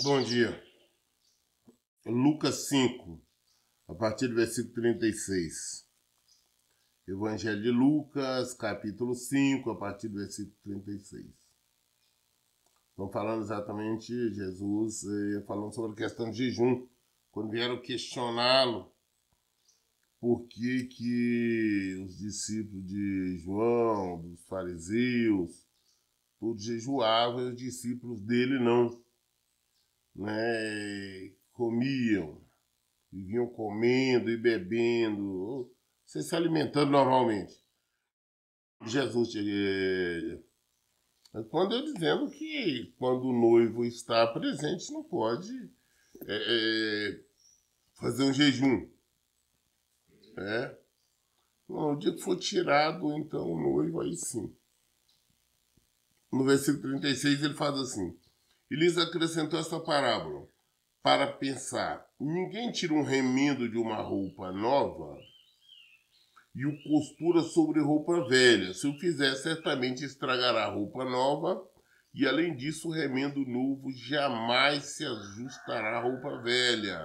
Bom dia. Lucas 5, a partir do versículo 36. Evangelho de Lucas, capítulo 5, a partir do versículo 36. Estão falando exatamente Jesus falando sobre a questão de jejum. Quando vieram questioná-lo por que os discípulos de João, dos fariseus, todos jejuavam e os discípulos dele não, né? Comiam, viviam comendo e bebendo, se alimentando normalmente. Jesus respondeu dizendo que quando o noivo está presente não pode fazer um jejum. No dia que for tirado, então, o noivo, aí sim. No versículo 36 ele faz assim: e lhes acrescentou esta parábola para pensar: ninguém tira um remendo de uma roupa nova e o costura sobre roupa velha. Se o fizer, certamente estragará a roupa nova, e além disso, o remendo novo jamais se ajustará à roupa velha.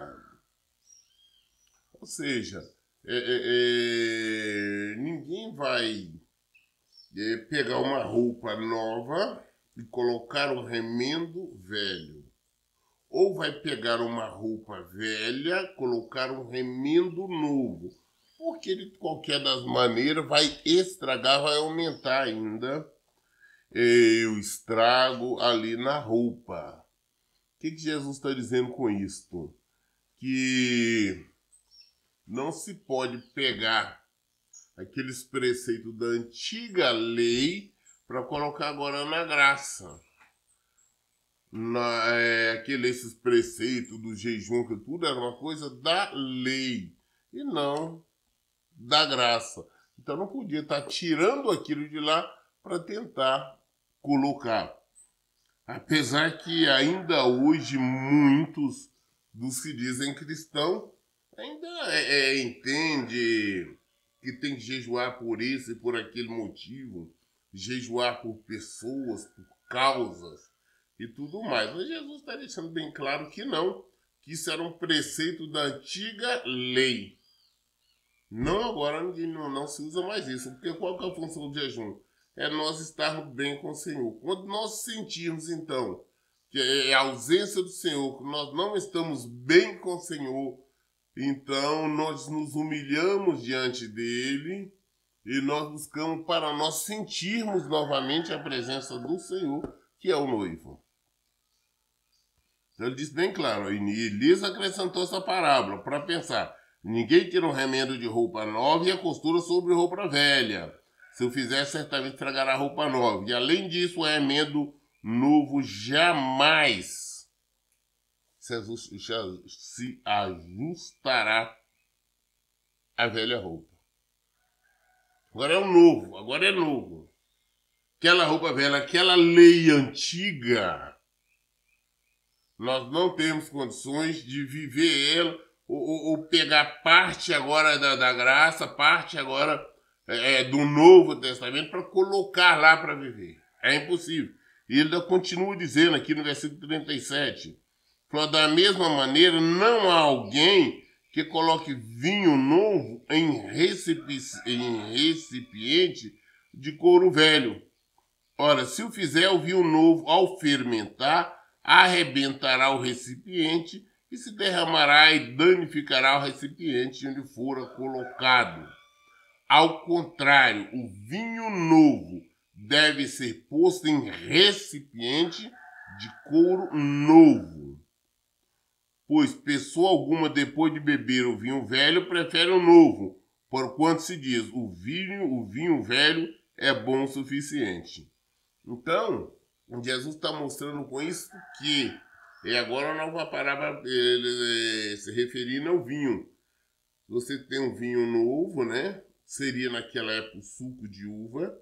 Ou seja, ninguém vai pegar uma roupa nova e colocar um remendo velho. Ou vai pegar uma roupa velha, colocar um remendo novo. Porque ele, de qualquer das maneiras, vai estragar, vai aumentar ainda o estrago ali na roupa. O que Jesus está dizendo com isto? Que não se pode pegar aqueles preceitos da antiga lei para colocar agora na graça. Esses preceitos do jejum, que tudo era uma coisa da lei e não da graça. Então não podia estar tirando aquilo de lá para tentar colocar. Apesar que ainda hoje muitos dos que dizem cristão ainda entende que tem que jejuar por esse e por aquele motivo, jejuar por pessoas, por causas e tudo mais. Mas Jesus está deixando bem claro que não, que isso era um preceito da antiga lei. Não, agora não se usa mais isso, porque qual que é a função do jejum? É nós estarmos bem com o Senhor. Quando nós sentirmos, então, que é a ausência do Senhor, que nós não estamos bem com o Senhor, então nós nos humilhamos diante dele e nós buscamos para nós sentirmos novamente a presença do Senhor, que é o noivo. Então ele disse bem claro, e lhes acrescentou essa parábola para pensar: ninguém tira um remendo de roupa nova e a costura sobre roupa velha. Se o fizer, certamente estragará a roupa nova. E além disso, o remendo novo jamais se ajustará à velha roupa. Agora é o novo, agora é novo. Aquela roupa velha, aquela lei antiga, nós não temos condições de viver ela ou pegar parte agora da graça, parte agora do Novo Testamento para colocar lá para viver. É impossível. E ele continua dizendo aqui no versículo 37, falou: da mesma maneira, não há alguém que coloque vinho novo em recipiente de couro velho. Ora, se o fizer, o vinho novo, ao fermentar, arrebentará o recipiente e se derramará e danificará o recipiente onde fora colocado. Ao contrário, o vinho novo deve ser posto em recipiente de couro novo. Pois pessoa alguma, depois de beber o vinho velho, prefere o novo, porquanto se diz: o vinho velho é bom o suficiente. Então, Jesus está mostrando com isso que agora não vai parar para se referindo ao vinho. Você tem um vinho novo, né? Seria naquela época o suco de uva,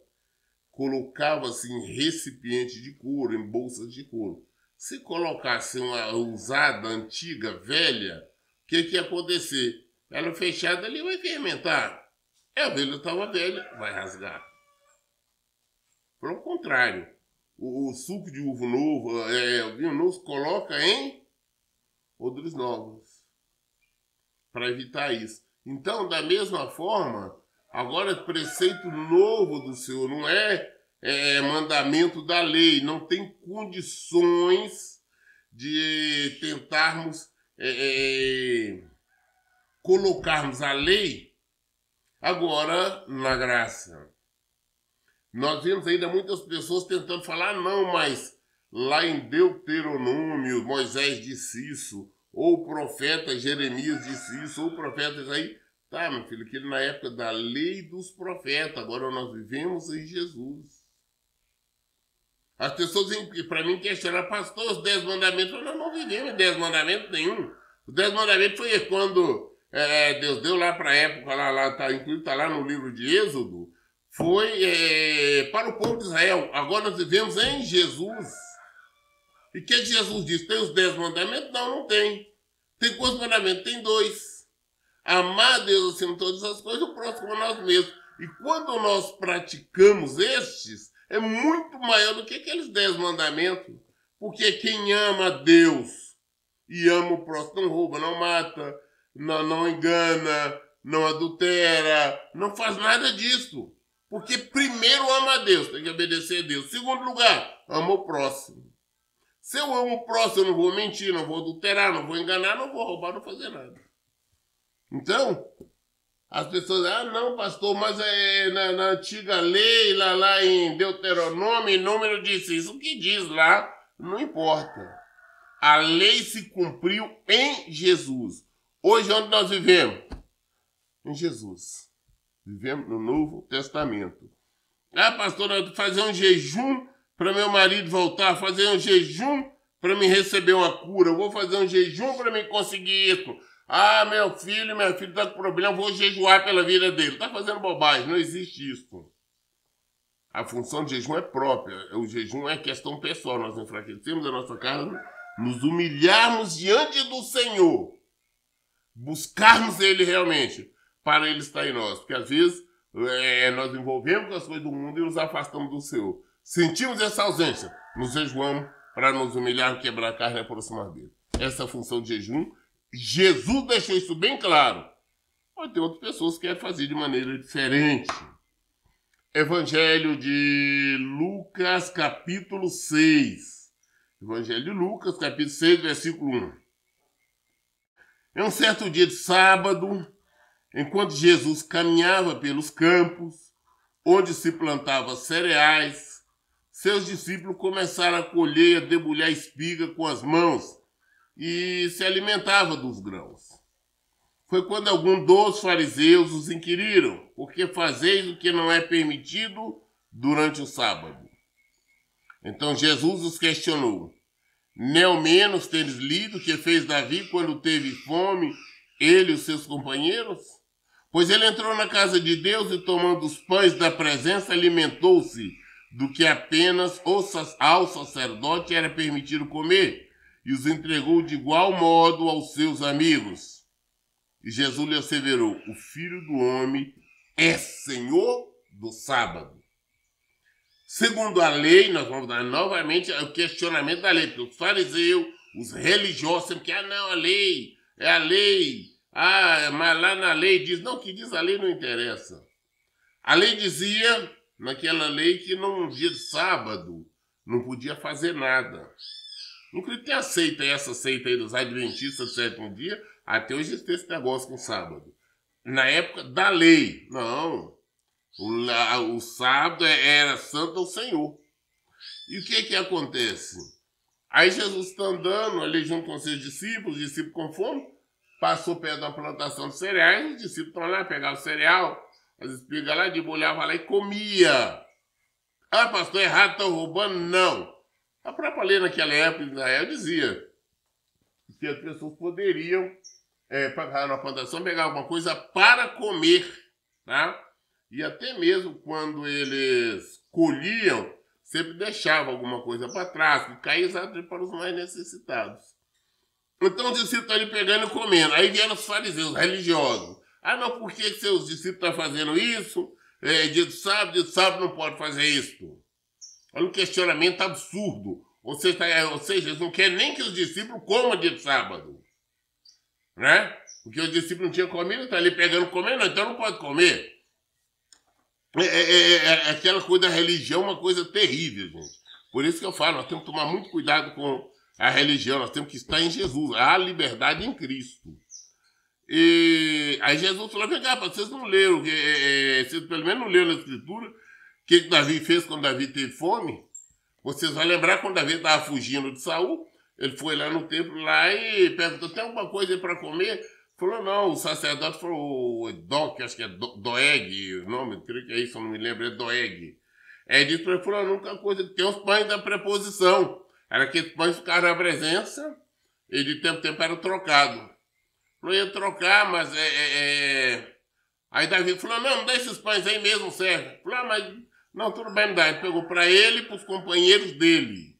colocava-se em recipiente de couro, em bolsas de couro. Se colocasse uma usada, antiga, velha, o que ia acontecer? Ela fechada ali vai fermentar. A velha estava velha, vai rasgar. Pelo contrário, o suco de uva novo, o vinho novo, coloca em odres novos, para evitar isso. Então, da mesma forma, agora preceito novo do Senhor, não é mandamento da lei, não tem condições de tentarmos colocarmos a lei agora na graça. Nós vemos ainda muitas pessoas tentando falar, não, mas lá em Deuteronômio, Moisés disse isso, ou o profeta Jeremias disse isso, ou o profeta Isaías. Tá, meu filho, aquele na época da lei dos profetas, agora nós vivemos em Jesus. As pessoas vêm para mim questionar, pastor, os 10 mandamentos, nós não vivemos 10 mandamentos nenhum. Os 10 mandamentos foi quando Deus deu lá para a época, está lá no livro de Êxodo, foi para o povo de Israel. Agora nós vivemos em Jesus. E o que Jesus diz? Tem os 10 mandamentos? Não, não tem. Tem quantos mandamentos? Tem 2. Amar a Deus acima de todas as coisas, o próximo a nós mesmos. E quando nós praticamos estes, é muito maior do que aqueles 10 mandamentos. Porque quem ama a Deus e ama o próximo não rouba, não mata, não engana, não adultera, não faz nada disso. Porque primeiro ama a Deus, tem que obedecer a Deus. Segundo lugar, ama o próximo. Se eu amo o próximo, eu não vou mentir, não vou adulterar, não vou enganar, não vou roubar, não vou fazer nada. Então, as pessoas, não, pastor, mas na antiga lei, lá em Deuteronômio, número disse isso. O que diz lá, não importa. A lei se cumpriu em Jesus. Hoje, onde nós vivemos? Em Jesus. Vivemos no Novo Testamento. Pastor, eu vou fazer um jejum para meu marido voltar, fazer um jejum para me receber uma cura, eu vou fazer um jejum para me conseguir isso. Meu filho está com problema, vou jejuar pela vida dele. Está fazendo bobagem, não existe isso. A função de jejum é própria, o jejum é questão pessoal, nós enfraquecemos a nossa carne, nos humilharmos diante do Senhor, buscarmos Ele realmente, para Ele estar em nós, porque às vezes nós envolvemos com as coisas do mundo e nos afastamos do Senhor. Sentimos essa ausência, nos jejuamos para nos humilhar, quebrar a carne e aproximar dele. Essa é a função de jejum. Jesus deixou isso bem claro. Pode ter outras pessoas que querem fazer de maneira diferente. Evangelho de Lucas, capítulo 6. Evangelho de Lucas, capítulo 6, versículo 1. Em um certo dia de sábado, enquanto Jesus caminhava pelos campos, onde se plantava cereais, seus discípulos começaram a colher e a debulhar espiga com as mãos e se alimentava dos grãos. Foi quando algum dos fariseus os inquiriram: por que fazeis o que não é permitido durante o sábado? Então Jesus os questionou: nem ao menos tendes lido o que fez Davi quando teve fome, ele e os seus companheiros? Pois ele entrou na casa de Deus e, tomando os pães da presença, alimentou-se do que apenas ao sacerdote era permitido comer, e os entregou de igual modo aos seus amigos. E Jesus lhe asseverou: o Filho do Homem é Senhor do sábado. Segundo a lei, nós vamos dar novamente o questionamento da lei, porque os fariseus, os religiosos, sempre que, não, a lei, é a lei, mas lá na lei diz, não, o que diz a lei não interessa. A lei dizia, naquela lei, que num dia de sábado não podia fazer nada. Inclusive tem essa seita aí dos adventistas do sétimo dia, até hoje tem esse negócio com o sábado. Na época da lei, não. O sábado era santo ao Senhor. E o que acontece? Aí Jesus está andando ali junto com seus discípulos, os discípulos com fome, passou perto da plantação de cereais, os discípulos estão lá, pegavam o cereal, as espigas lá, debulhavam lá e comia. Pastor, errado, estão roubando? Não. A própria lei naquela época de Israel dizia que as pessoas poderiam pagar na plantação, pegar alguma coisa para comer, tá? E até mesmo quando eles colhiam, sempre deixavam alguma coisa para trás, que caía exatamente para os mais necessitados. Então os discípulos estão ali pegando e comendo. Aí vieram os fariseus religiosos. Não, por que seus discípulos estão fazendo isso? Dia de sábado não pode fazer isso. Olha um questionamento absurdo. Ou seja, eles não querem nem que os discípulos comam dia de sábado. Né? Porque os discípulos não tinham comido, estão ali pegando comer, não, então não pode comer. Aquela coisa da religião, uma coisa terrível, gente. Por isso que eu falo, nós temos que tomar muito cuidado com a religião, nós temos que estar em Jesus, há liberdade em Cristo. E aí Jesus falou, vem cá, vocês não leram, vocês pelo menos não leram na Escritura, o que Davi fez quando Davi teve fome? Vocês vão lembrar quando Davi estava fugindo de Saul, ele foi lá no templo lá e perguntou, tem alguma coisa aí para comer? Falou, não, o sacerdote falou, acho que é Doeg, o nome, creio que é isso, eu não me lembro, é Doeg. Aí disse para ele, falou, nunca coisa, tem os pães da preposição. Era aqueles pães ficaram na presença e de tempo em tempo eram trocados. Não ia trocar, mas Aí Davi falou, não dá esses pães aí mesmo, serve. Falou, mas não, tudo bem, me dá. Ele pegou para ele e para os companheiros dele.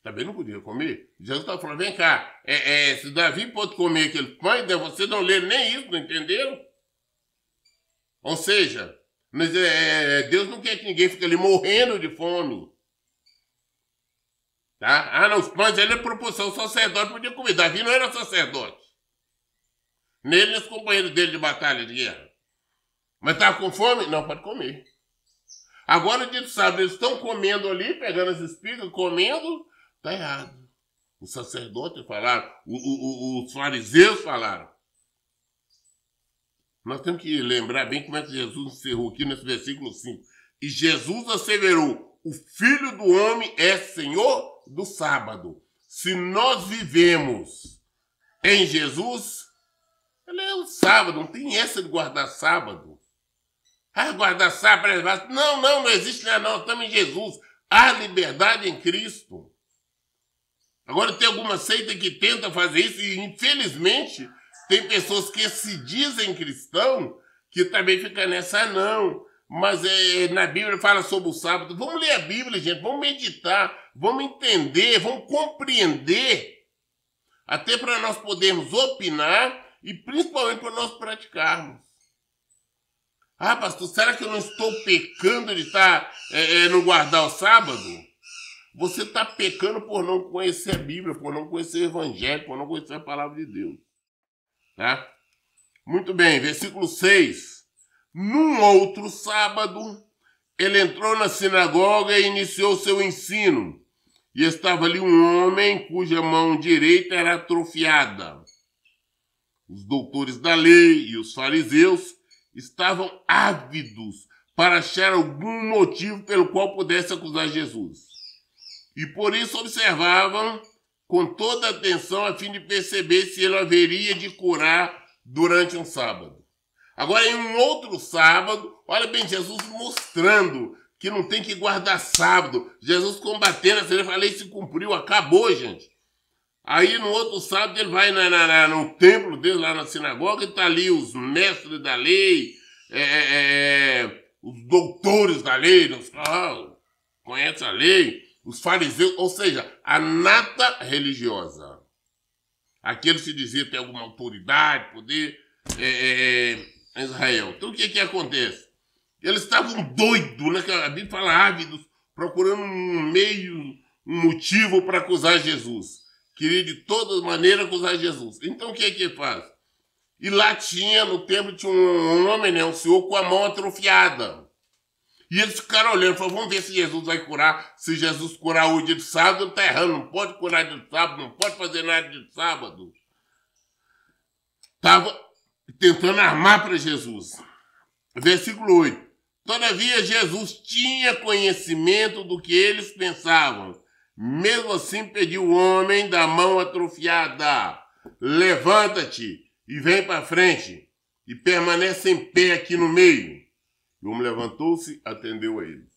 Também não podia comer. Jesus estava falando, vem cá, se Davi pode comer aquele pão, você não lê nem isso, não entenderam? Ou seja, Deus não quer que ninguém fique ali morrendo de fome. Tá? Não, os pães ele é proporção, o sacerdote podia comer. Davi não era sacerdote. Nem os companheiros dele de batalha, de guerra. Mas estava com fome? Não, pode comer. Agora, o dia de sábado, eles estão comendo ali, pegando as espigas, comendo. Está errado. Os sacerdotes falaram, os fariseus falaram. Nós temos que lembrar bem como é que Jesus encerrou aqui nesse versículo 5. E Jesus asseverou, o Filho do Homem é Senhor do sábado. Se nós vivemos em Jesus, ele é o sábado, não tem essa de guardar sábado. Guardar sábado, não existe nada, não, estamos em Jesus. Há liberdade em Cristo. Agora tem alguma seita que tenta fazer isso e, infelizmente, tem pessoas que se dizem cristão que também ficam nessa, não. Mas na Bíblia fala sobre o sábado. Vamos ler a Bíblia, gente, vamos meditar, vamos entender, vamos compreender, até para nós podermos opinar e principalmente para nós praticarmos. Pastor, será que eu não estou pecando de não guardar o sábado? Você está pecando por não conhecer a Bíblia, por não conhecer o Evangelho, por não conhecer a palavra de Deus. Tá? Muito bem, versículo 6. Num outro sábado, ele entrou na sinagoga e iniciou seu ensino. E estava ali um homem cuja mão direita era atrofiada. Os doutores da lei e os fariseus estavam ávidos para achar algum motivo pelo qual pudesse acusar Jesus. E por isso observavam com toda atenção a fim de perceber se ele haveria de curar durante um sábado. Agora, em um outro sábado, olha bem, Jesus mostrando que não tem que guardar sábado. Jesus combatendo essa lei, a lei se cumpriu, acabou, gente. Aí no outro sábado ele vai no templo dele, lá na sinagoga, e está ali os mestres da lei, os doutores da lei, conhecem a lei, os fariseus, ou seja, a nata religiosa. Aqueles que diziam ter alguma autoridade, poder em Israel. Então o que acontece? Eles estavam doidos, né? A Bíblia fala ávidos, procurando um motivo para acusar Jesus. Queria de todas maneiras acusar Jesus. Então o que faz? E lá no templo tinha um homem, né, um senhor com a mão atrofiada. E eles ficaram olhando, falaram, vamos ver se Jesus vai curar. Se Jesus curar o dia de sábado, ele está errando, não pode curar dia de sábado, não pode fazer nada dia de sábado. Estava tentando armar para Jesus. Versículo 8. Todavia Jesus tinha conhecimento do que eles pensavam. Mesmo assim pediu o homem da mão atrofiada, levanta-te e vem para frente e permanece em pé aqui no meio. E o homem levantou-se e atendeu a ele.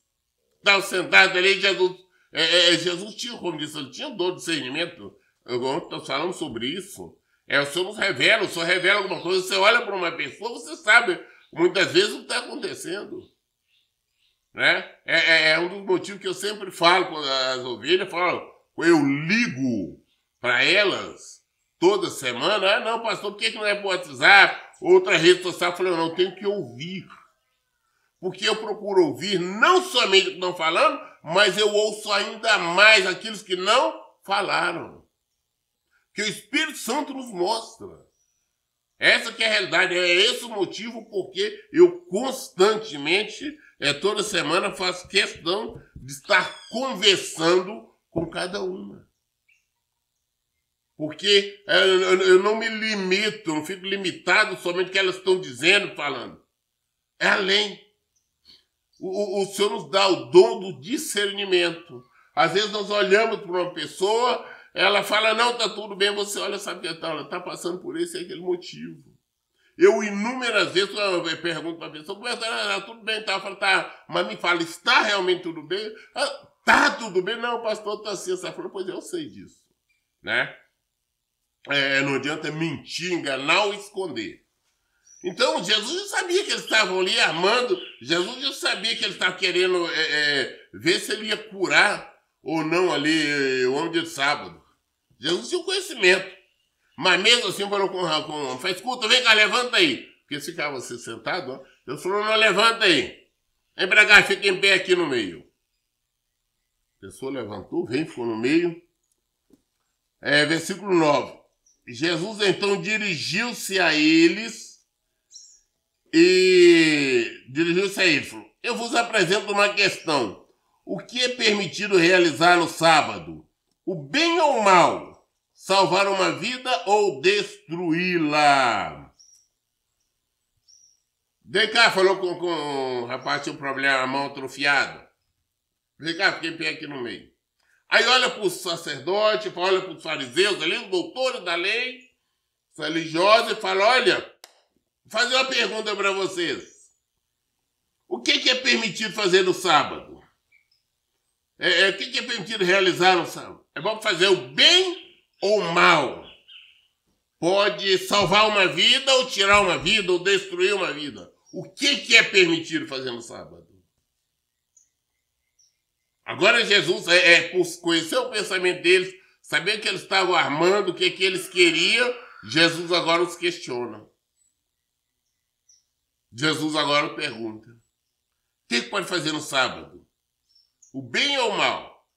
Estava sentado ali, Jesus tinha, como disse, ele tinha dor de discernimento. Nós falamos sobre isso. O Senhor nos revela, o Senhor revela alguma coisa. Você olha para uma pessoa, você sabe muitas vezes o que está acontecendo. Né? É um dos motivos que eu sempre falo com as ovelhas, eu ligo para elas toda semana. Não, pastor, por que não é pro WhatsApp? Outra rede social, eu falei, não, eu tenho que ouvir. porque eu procuro ouvir não somente o que estão falando, mas eu ouço ainda mais aqueles que não falaram. Que o Espírito Santo nos mostra. Essa que é a realidade, é esse o motivo porque eu constantemente, toda semana, faço questão de estar conversando com cada uma. Porque eu não me limito, não fico limitado somente ao que elas estão dizendo, falando. É além. O Senhor nos dá o dom do discernimento. Às vezes nós olhamos para uma pessoa, ela fala, não, tá tudo bem, você olha, sabe que ela está passando por esse e aquele motivo. Eu inúmeras vezes eu pergunto para a pessoa, tudo bem, tá? Eu falo, tá, mas me fala, está realmente tudo bem? Tá tudo bem? Não, pastor, tá assim. Ela falou, pois eu sei disso. Né? Não adianta mentir, enganar ou esconder. Então, Jesus já sabia que eles estavam ali armando, Jesus já sabia que eles estavam querendo ver se ele ia curar ou não ali o homem de sábado. Jesus tinha o conhecimento. Mas mesmo assim, falou com o homem, escuta, vem cá, levanta aí. Porque se ficava você sentado, ó, Deus falou, não, levanta aí. Vem pra cá, fica em pé aqui no meio. A pessoa levantou, ficou no meio. Versículo 9. Jesus então dirigiu-se a eles falou, eu vos apresento uma questão. O que é permitido realizar no sábado? O bem ou o mal? Salvar uma vida ou destruí-la? Vem cá, falou com o rapaz que tinha um problema, a mão atrofiada. Vem cá, fiquei em pé aqui no meio. Aí olha para os sacerdotes, olha para os fariseus ali, os doutores da lei, os religiosos, e fala, olha, vou fazer uma pergunta para vocês. O que é permitido fazer no sábado? O que é permitido realizar no sábado? É bom fazer o bem ou o mal? Pode salvar uma vida ou tirar uma vida ou destruir uma vida? O que é permitido fazer no sábado? Agora Jesus, por conhecer o pensamento deles, saber que eles estavam armando, o que eles queriam, Jesus agora os questiona. Jesus agora pergunta, o que pode fazer no sábado? O bem ou o mal?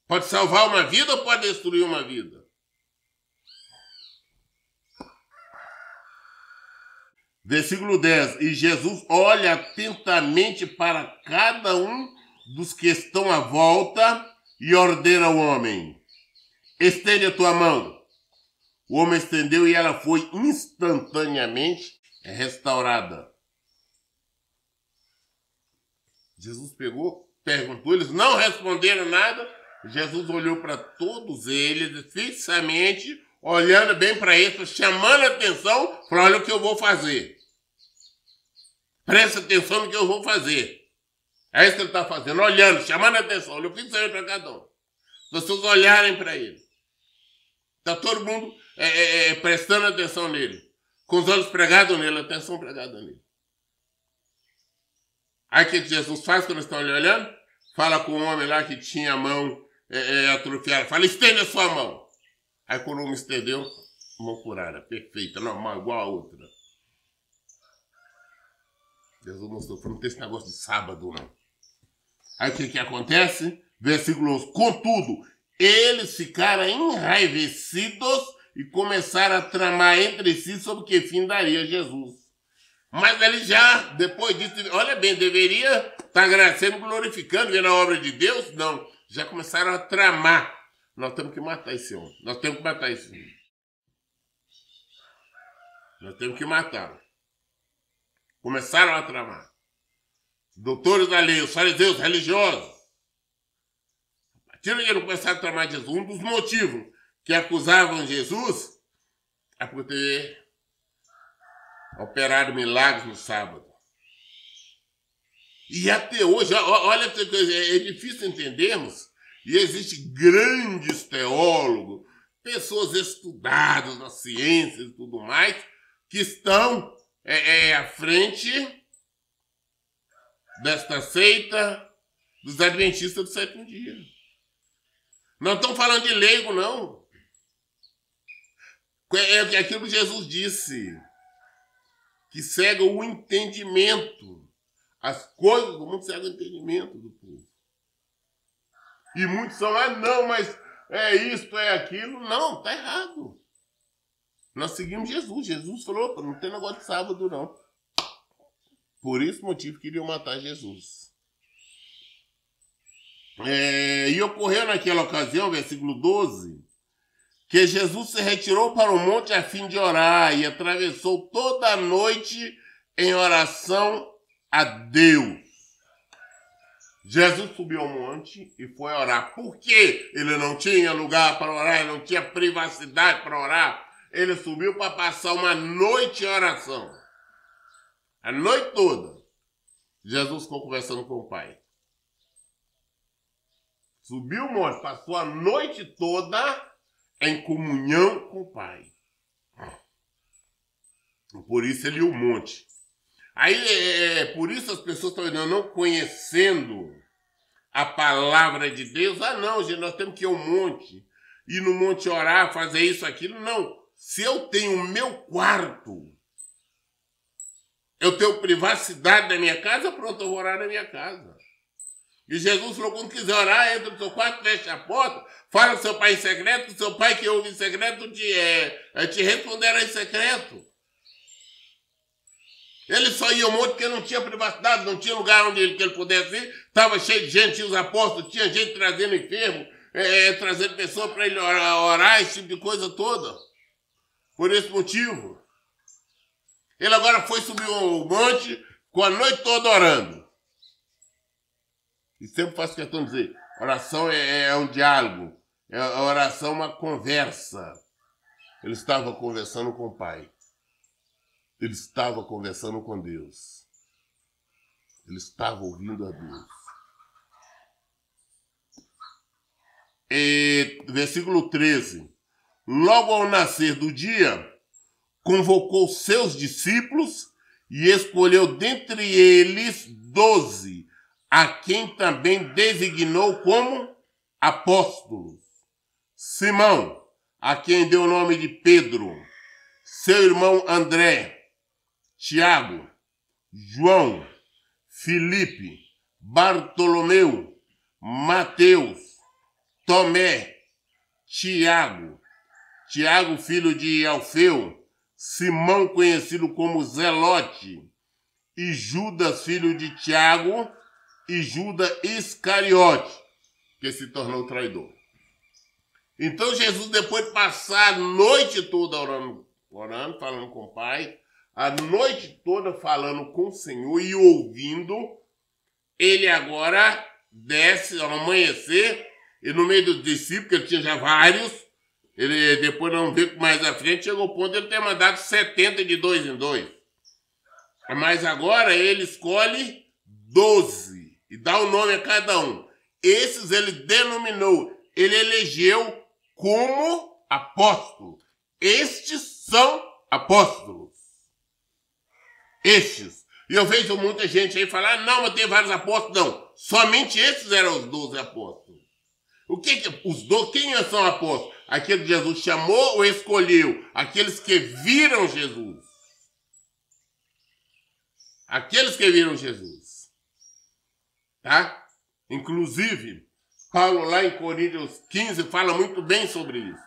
Pode salvar uma vida ou pode destruir uma vida? Versículo 10. E Jesus olha atentamente para cada um dos que estão à volta e ordena ao homem, estende a tua mão. O homem estendeu e ela foi instantaneamente restaurada. Jesus perguntou, eles não responderam nada. Jesus olhou para todos eles, fixamente, olhando bem para eles, chamando a atenção, falou, olha o que eu vou fazer. Presta atenção no que eu vou fazer. É isso que ele está fazendo, olhando, chamando a atenção, olhou fixamente para cada um. As pessoas olharem para ele. Está todo mundo prestando atenção nele, com os olhos pregados nele, atenção pregada nele. Aí o que Jesus faz quando estão ali olhando? Fala com o homem lá que tinha a mão atrofiada. Fala, estende a sua mão. Aí quando o homem estendeu, mão curada, perfeita, normal, igual a outra. Jesus mostrou, não tem esse negócio de sábado, não. Aí o que acontece? Versículo 11. Contudo, eles ficaram enraivecidos e começaram a tramar entre si sobre que fim daria Jesus. Mas ele já, depois disso, olha bem, deveria estar agradecendo, glorificando, vendo a obra de Deus? Não. Já começaram a tramar. Nós temos que matar esse homem. Nós temos que matar esse homem. Nós temos que matá-lo. Começaram a tramar. Os doutores da lei, os fariseus, os religiosos. A partir de que eles começaram a tramar Jesus, um dos motivos que acusavam Jesus é por ter operado milagres no sábado. E até hoje, olha, é difícil entendermos, e existem grandes teólogos, pessoas estudadas na ciência e tudo mais, que estão à frente desta seita dos adventistas do sétimo dia. Não estão falando de leigo, não. É aquilo que Jesus disse. que cegam o entendimento. As coisas do mundo cegam o entendimento do povo. E muitos são, não, mas é isto, é aquilo. Não, tá errado. Nós seguimos Jesus. Jesus falou, não tem negócio de sábado, não. Por esse motivo queriam matar Jesus. E ocorreu naquela ocasião, versículo 12, que Jesus se retirou para o monte a fim de orar e atravessou toda a noite em oração a Deus. Jesus subiu ao monte e foi orar. Por quê? Ele não tinha lugar para orar, ele não tinha privacidade para orar. Ele subiu para passar uma noite em oração. A noite toda. Jesus ficou conversando com o Pai. Subiu o monte, passou a noite toda em comunhão com o Pai. Por isso ele ia o monte. Aí, por isso as pessoas estão não conhecendo a palavra de Deus. Não, gente, nós temos que ir ao monte. Ir no monte orar, fazer isso, aquilo. Não. Se eu tenho o meu quarto, eu tenho privacidade da minha casa, pronto, eu vou orar na minha casa. E Jesus falou, quando quiser orar, entra no seu quarto, fecha a porta, fala com seu pai em secreto, seu pai que ouve em secreto te responderá em secreto. Ele só ia ao monte porque não tinha privacidade, não tinha lugar onde ele pudesse ir, estava cheio de gente, tinha os apóstolos, tinha gente trazendo enfermo, trazendo pessoas para ele orar, esse tipo de coisa toda. Por esse motivo, ele agora foi subir o monte com a noite toda orando. E sempre faço questão de dizer, oração é um diálogo, a oração é uma conversa. Ele estava conversando com o Pai. Ele estava conversando com Deus. Ele estava ouvindo a Deus. Versículo 13. Logo ao nascer do dia, convocou seus discípulos e escolheu dentre eles 12, a quem também designou como apóstolos. Simão, a quem deu o nome de Pedro, seu irmão André, Tiago, João, Filipe, Bartolomeu, Mateus, Tomé, Tiago, filho de Alfeu, Simão, conhecido como Zelote, e Judas, filho de Tiago, e Judas Iscariote, que se tornou traidor. Então Jesus, depois de passar a noite toda orando, falando com o Pai, a noite toda falando com o Senhor e ouvindo, ele agora desce ao amanhecer, e no meio dos discípulos, que ele tinha já vários, ele depois não vê mais à frente, chegou ao ponto de ele ter mandado 70 de 2 em 2. Mas agora ele escolhe 12 e dá o nome a cada um. Esses ele denominou, ele elegeu como apóstolo. Estes são apóstolos. Estes. E eu vejo muita gente aí falar, não, mas tem vários apóstolos. Não, somente esses eram os 12 apóstolos. Os 12, quem são apóstolos? Aqueles que Jesus chamou ou escolheu? Aqueles que viram Jesus. Aqueles que viram Jesus. Tá? Inclusive, Paulo lá em Coríntios 15 fala muito bem sobre isso.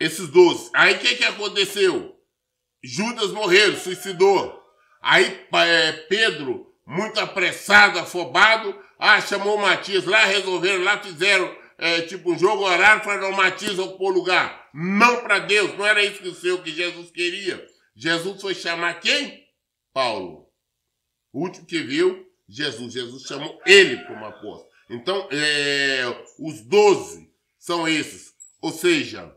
Esses 12. Aí o que aconteceu? Judas morreu, suicidou. Aí Pedro, muito apressado, afobado, chamou Matias lá, resolveram lá, fizeram tipo um jogo horário, falaram, Matias ocupou lugar. Não para Deus, não era isso que Jesus queria. Jesus foi chamar quem? Paulo. O último que viu, Jesus. Jesus chamou ele como apóstolo. Então, os 12 são esses. Ou seja,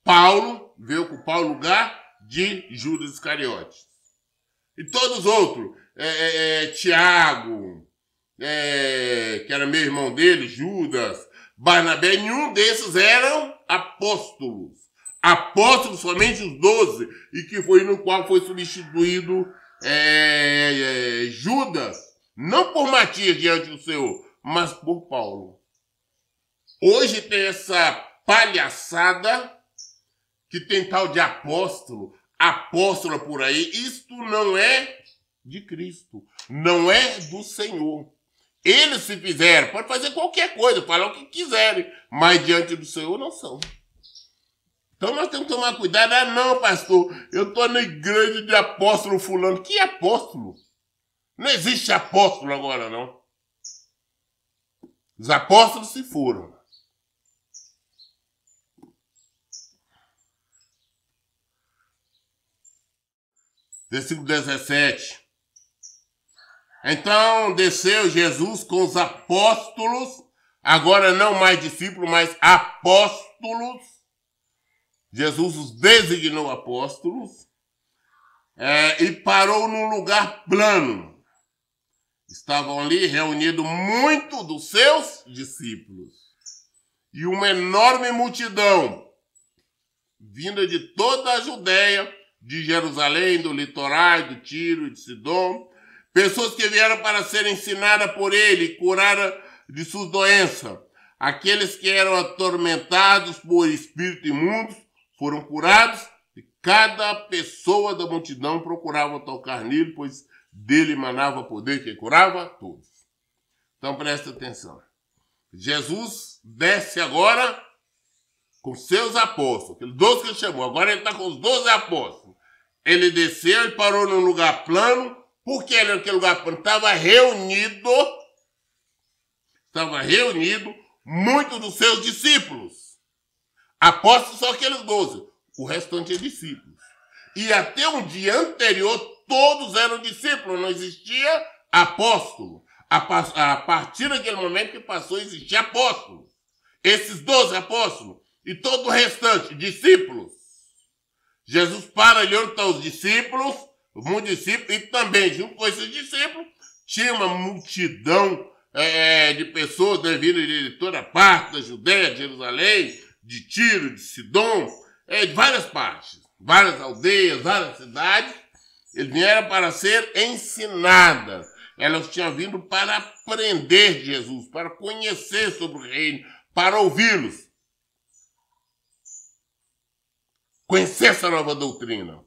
Paulo veio ocupar o lugar de Judas Iscariote. E todos os outros, Tiago, que era meu irmão dele, Judas, Barnabé, nenhum desses eram apóstolos. Apóstolos somente os 12, e que foi no qual foi substituído Judas, não por Matias diante do Senhor, mas por Paulo. Hoje tem essa palhaçada que tem tal de apóstolo. apóstola por aí, isto não é de Cristo, não é do Senhor. Eles se fizeram, pode fazer qualquer coisa, falar o que quiserem, mas diante do Senhor não são. Então nós temos que tomar cuidado. Ah, não, pastor, eu estou na igreja de apóstolo fulano. Que apóstolo? Não existe apóstolo agora, não. Os apóstolos se foram. Versículo 17. Então desceu Jesus com os apóstolos, agora não mais discípulos, mas apóstolos. Jesus os designou apóstolos e parou num lugar plano. Estavam ali reunidos muitos dos seus discípulos e uma enorme multidão vinda de toda a Judéia, de Jerusalém, do litoral, do Tiro e de Sidom, pessoas que vieram para serem ensinadas por ele e curadas de suas doenças. Aqueles que eram atormentados por espíritos imundos foram curados e cada pessoa da multidão procurava tocar nele, pois dele emanava poder que curava todos. Então presta atenção. Jesus desce agora com seus apóstolos, aqueles 12 que ele chamou. Agora ele está com os 12 apóstolos. Ele desceu e parou num lugar plano. Por que ele naquele lugar plano? Estava reunido muitos dos seus discípulos. Apóstolos são aqueles 12. O restante é discípulos. E até um dia anterior, todos eram discípulos. Não existia apóstolo. A partir daquele momento que passou a existir apóstolo. Esses 12 apóstolos e todo o restante, discípulos. Jesus para ali onde estão os discípulos, muitos discípulos, e também, junto com esses discípulos, tinha uma multidão de pessoas vindo de toda parte, da Judéia, de Jerusalém, de Tiro, de Sidom, de várias partes, várias aldeias, várias cidades. Eles vieram para ser ensinadas. Elas tinham vindo para aprender de Jesus, para conhecer sobre o reino, para ouvi-los. Conhecer essa nova doutrina.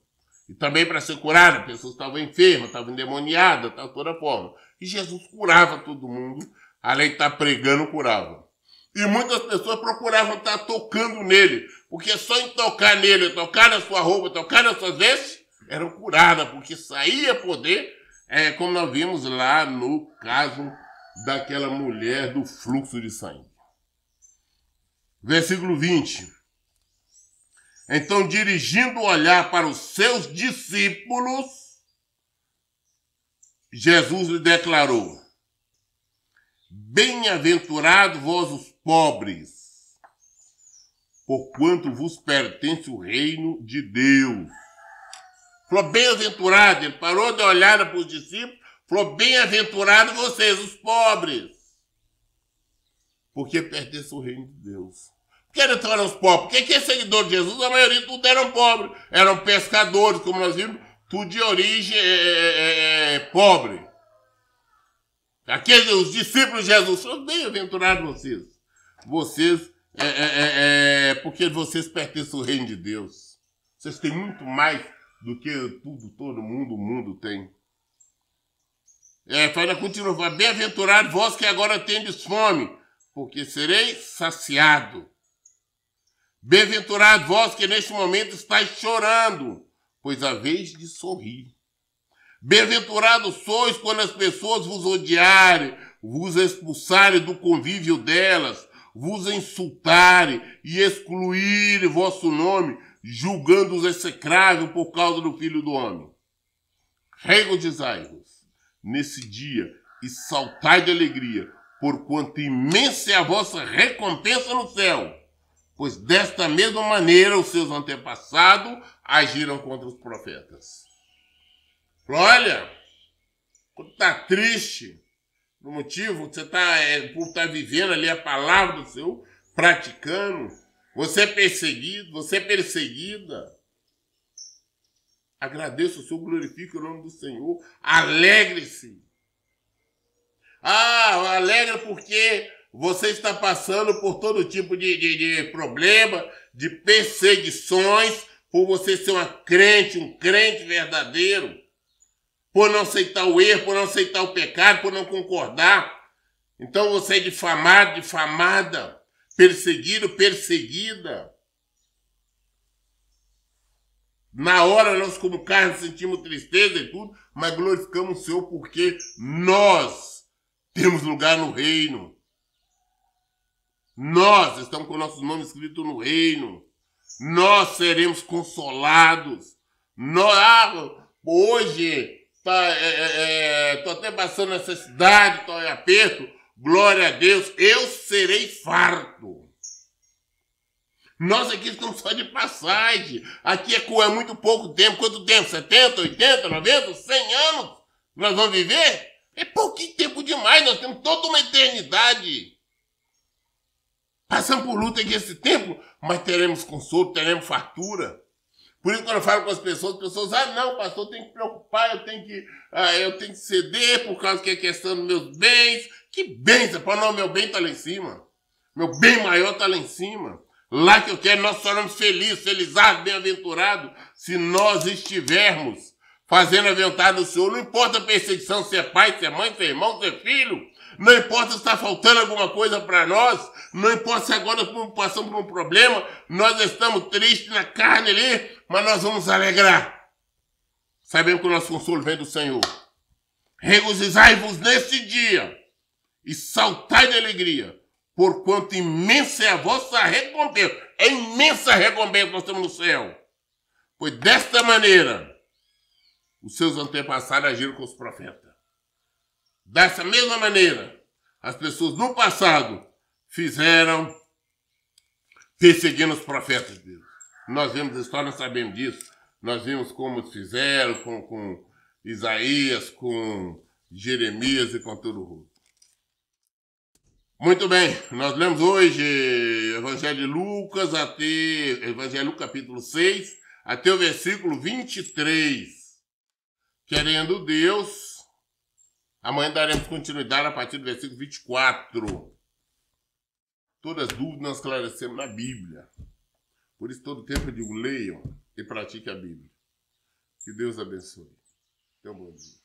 E também para ser curada, pessoas estavam enfermas, estavam endemoniadas, de toda forma. E Jesus curava todo mundo, além de estar pregando, curava. E muitas pessoas procuravam estar tocando nele, porque só em tocar nele, tocar na sua roupa, tocar nas suas vestes, eram curadas, porque saía poder, como nós vimos lá no caso daquela mulher do fluxo de sangue. Versículo 20. Então, dirigindo o olhar para os seus discípulos, Jesus lhe declarou: bem-aventurados vós os pobres, porquanto vos pertence o reino de Deus. Falou bem-aventurado, ele parou de olhar para os discípulos, falou bem-aventurados vocês, os pobres, porque pertence o reino de Deus. Por que eles eram os pobres? Porque quem é seguidor de Jesus, a maioria tudo eram pobres. Eram pescadores, como nós vimos, tudo de origem pobre. Aqueles, os discípulos de Jesus, são bem-aventurados vocês. Vocês, porque vocês pertencem ao reino de Deus. Vocês têm muito mais do que todo mundo, o mundo tem. Continua, bem-aventurados vós que agora tendes fome, porque sereis saciados. Bem-aventurados vós que neste momento estáis chorando, pois haveis de sorrir. Bem-aventurados sois quando as pessoas vos odiarem, vos expulsarem do convívio delas, vos insultarem e excluírem vosso nome, julgando-os execráveis por causa do Filho do Homem. Regozijai-vos nesse dia e saltai de alegria, porquanto imensa é a vossa recompensa no céu. Pois desta mesma maneira os seus antepassados agiram contra os profetas. Olha, quando está triste, no motivo você está por estar vivendo ali a palavra do Senhor, praticando, você é perseguido, você é perseguida. Agradeça o Senhor, glorifique o nome do Senhor, alegre-se. Alegra porque você está passando por todo tipo de problema, de perseguições, por você ser uma crente, um crente verdadeiro, por não aceitar o erro, por não aceitar o pecado, por não concordar. Então você é difamado, difamada, perseguido, perseguida. Na hora nós como carne sentimos tristeza e tudo, mas glorificamos o Senhor porque nós temos lugar no reino. Nós estamos com o nosso nome escrito no reino. Nós seremos consolados. Hoje estou até passando necessidade, estou em aperto. Glória a Deus, eu serei farto. Nós aqui estamos só de passagem. Aqui é muito pouco tempo. Quanto tempo? 70, 80, 90, 100 anos? Nós vamos viver? É pouquinho tempo demais. Nós temos toda uma eternidade. Passamos por luta aqui esse tempo, mas teremos consolo, teremos fartura. Por isso, quando eu falo com as pessoas, não, pastor, tem que preocupar, eu tenho que ceder por causa que é questão dos meus bens. Que bens? Não, meu bem está lá em cima. Meu bem maior está lá em cima. Lá que eu quero, nós tornamos felizes, felizados, bem-aventurados, se nós estivermos fazendo a vontade do Senhor. Não importa a perseguição, se é pai, se é mãe, se é irmão, se é filho. Não importa se está faltando alguma coisa para nós. Não importa se agora passamos por um problema. Nós estamos tristes na carne ali, mas nós vamos alegrar. Sabemos que o nosso consolo vem do Senhor. Regozijai-vos nesse dia e saltai de alegria, porquanto imensa é a vossa recompensa. É imensa a recompensa que nós temos no céu. Pois desta maneira, os seus antepassados agiram com os profetas. Dessa mesma maneira, as pessoas no passado fizeram perseguindo os profetas de Deus. Nós vemos a história, nós sabemos disso. Nós vimos como fizeram com Isaías, com Jeremias e com todo o mundo. Muito bem, nós lemos hoje Evangelho de Lucas, Evangelho capítulo 6, até o versículo 23. Querendo Deus, amanhã daremos continuidade a partir do versículo 24. Todas as dúvidas nós esclarecemos na Bíblia. Por isso, todo tempo eu digo, leiam e pratiquem a Bíblia. Que Deus abençoe. Tenham um bom dia.